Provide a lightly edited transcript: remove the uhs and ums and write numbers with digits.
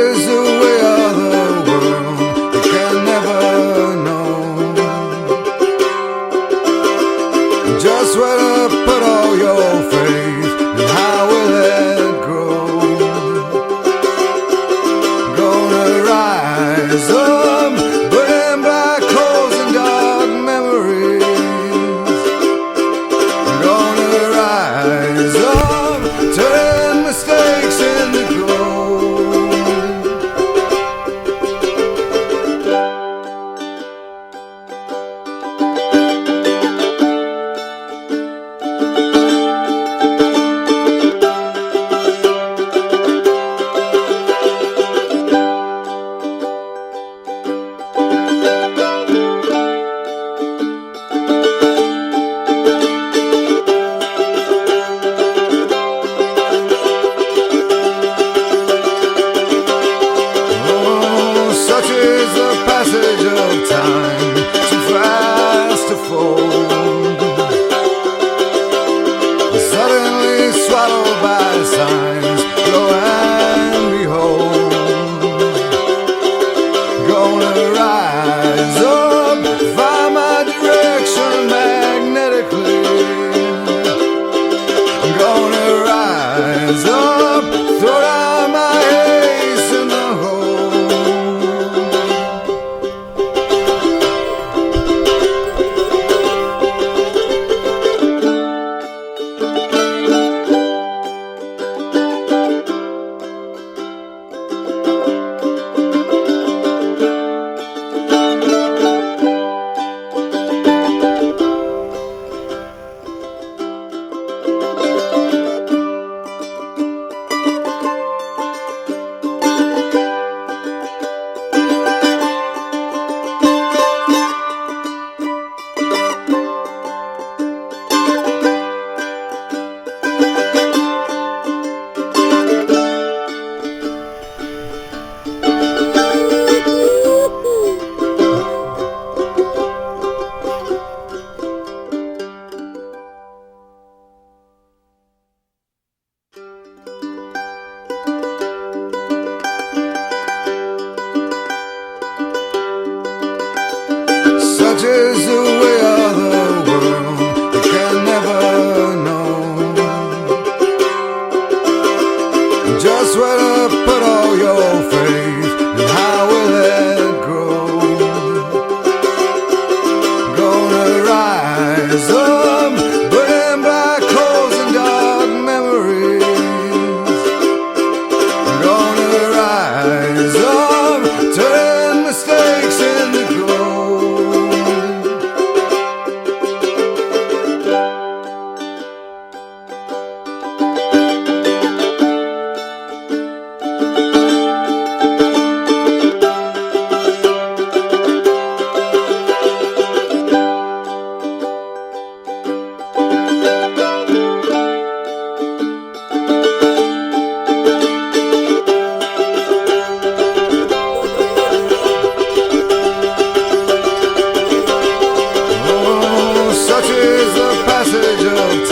is the way of the world, you can never know just where to put all your faith and how will it grow. Gonna rise up, burning black holes and dark memories. Gonna rise up, turn mistakes into gold. Such is the passage of time, too fast to fold, suddenly swallowed by signs, lo and behold. Gonna rise up, find my direction magnetically. Gonna rise up, throw down my ace in the hole. Such is the way of the world, you can never know just where to put all your faith and how will it grow. Gonna rise up, burning black holes and dark memories. Gonna rise up, turn mistakes into gold. Such is the passage of